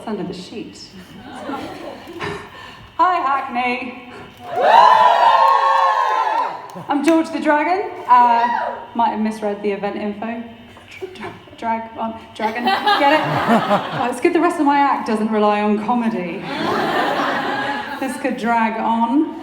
What's under the sheet? Hi, Hackney. I'm George the Dragon. Might have misread the event info. Dragon. Get it? Oh, it's good the rest of my act doesn't rely on comedy. This could drag on.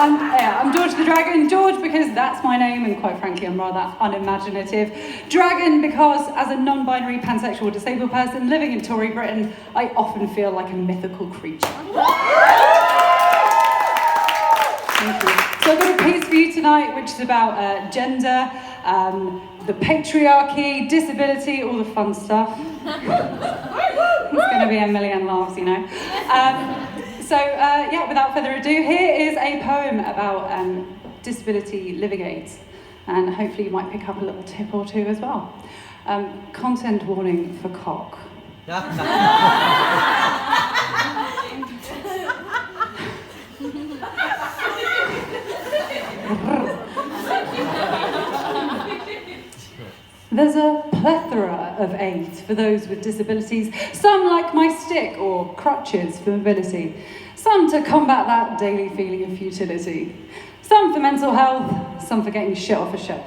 I'm George the Dragon. George because that's my name, and quite frankly I'm rather unimaginative. Dragon because as a non-binary pansexual disabled person living in Tory Britain, I often feel like a mythical creature. Thank you. So I've got a piece for you tonight which is about gender, the patriarchy, disability, all the fun stuff. It's going to be a million laughs, you know. Without further ado, here is a poem about disability living aids, and hopefully you might pick up a little tip or two as well. Content warning for cock. There's a plethora of aids for those with disabilities, some like my stick or crutches for mobility, some to combat that daily feeling of futility, some for mental health, some for getting shit off a shelf.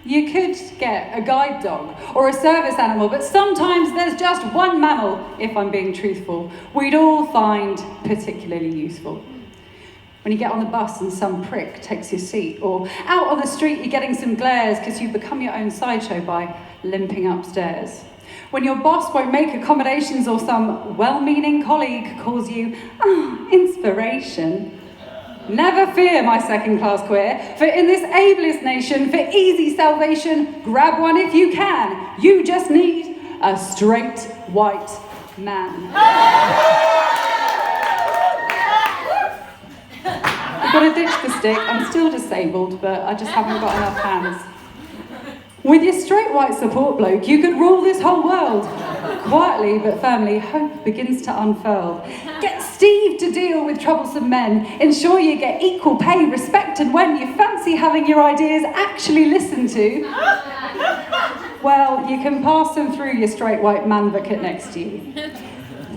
You could get a guide dog or a service animal, but sometimes there's just one mammal, if I'm being truthful, we'd all find particularly useful. When you get on the bus and some prick takes your seat, or out on the street you're getting some glares because you've become your own sideshow by limping upstairs. When your boss won't make accommodations or some well-meaning colleague calls you, inspiration. Never fear, my second-class queer, for in this ableist nation, for easy salvation, grab one if you can. You just need a straight white man. I've got to ditch the stick. I'm still disabled, but I just haven't got enough hands. With your straight white support bloke, you could rule this whole world. Quietly but firmly, hope begins to unfurl. Get Steve to deal with troublesome men. Ensure you get equal pay, respect, and when you fancy having your ideas actually listened to, well, you can pass them through your straight white manvocate next to you.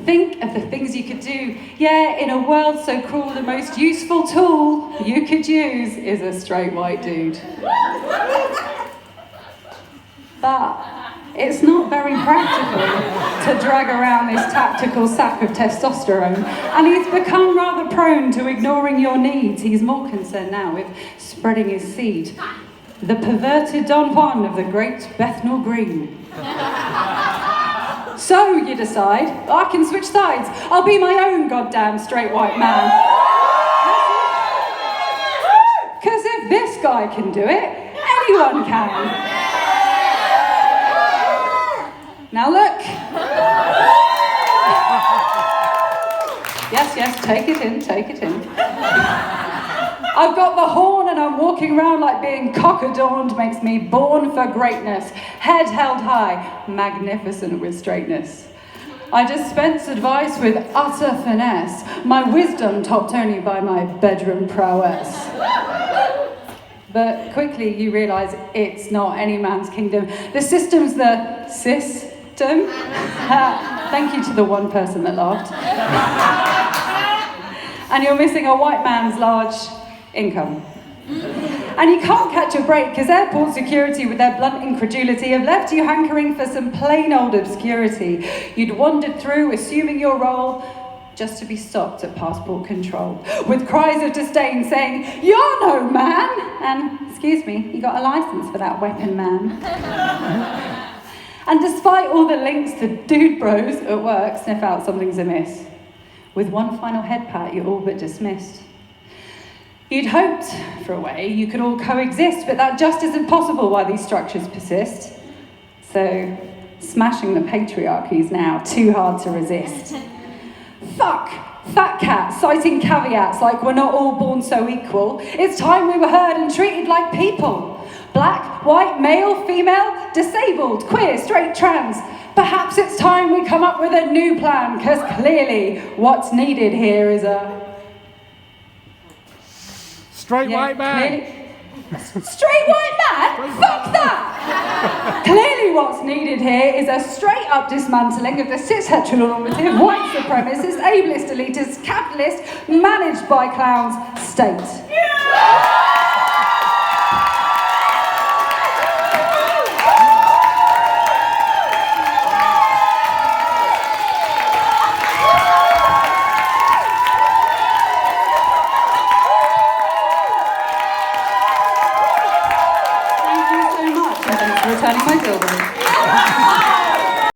Think of the things you could do. Yeah, in a world so cruel, the most useful tool you could use is a straight white dude. But it's not very practical to drag around this tactical sack of testosterone, and he's become rather prone to ignoring your needs. He's more concerned now with spreading his seed. The perverted Don Juan of the great Bethnal Green. So you decide, I can switch sides. I'll be my own goddamn straight white man. Because if this guy can do it, anyone can. Now look. Yes, take it in. I've got the horn and I'm walking around like being cock-adorned makes me born for greatness. Head held high, magnificent with straightness. I dispense advice with utter finesse, my wisdom topped only by my bedroom prowess. But quickly you realise it's not any man's kingdom. The system's the system. Thank you to the one person that laughed. And you're missing a white man's large income. And you can't catch a break because airport security with their blunt incredulity have left you hankering for some plain old obscurity. You'd wandered through assuming your role just to be stopped at passport control with cries of disdain saying, "You're no man!" And, "Excuse me, you got a licence for that weapon, man." And despite all the links, the dude bros at work sniff out something's amiss. With one final head pat, you're all but dismissed. You'd hoped, for a way, you could all coexist, but that just isn't possible while these structures persist. So, smashing the patriarchy is now too hard to resist. Fuck! Fat cat citing caveats like we're not all born so equal. It's time we were heard and treated like people. Black, white, male, female, disabled, queer, straight, trans. Perhaps it's time we come up with a new plan, because clearly what's needed here is a... Straight white man. Straight white man? Fuck that! Clearly what's needed here is a straight up dismantling of the cis heteronormative, white supremacist, ableist, elitist, capitalist, managed by clowns state. Thanks for returning my dildo.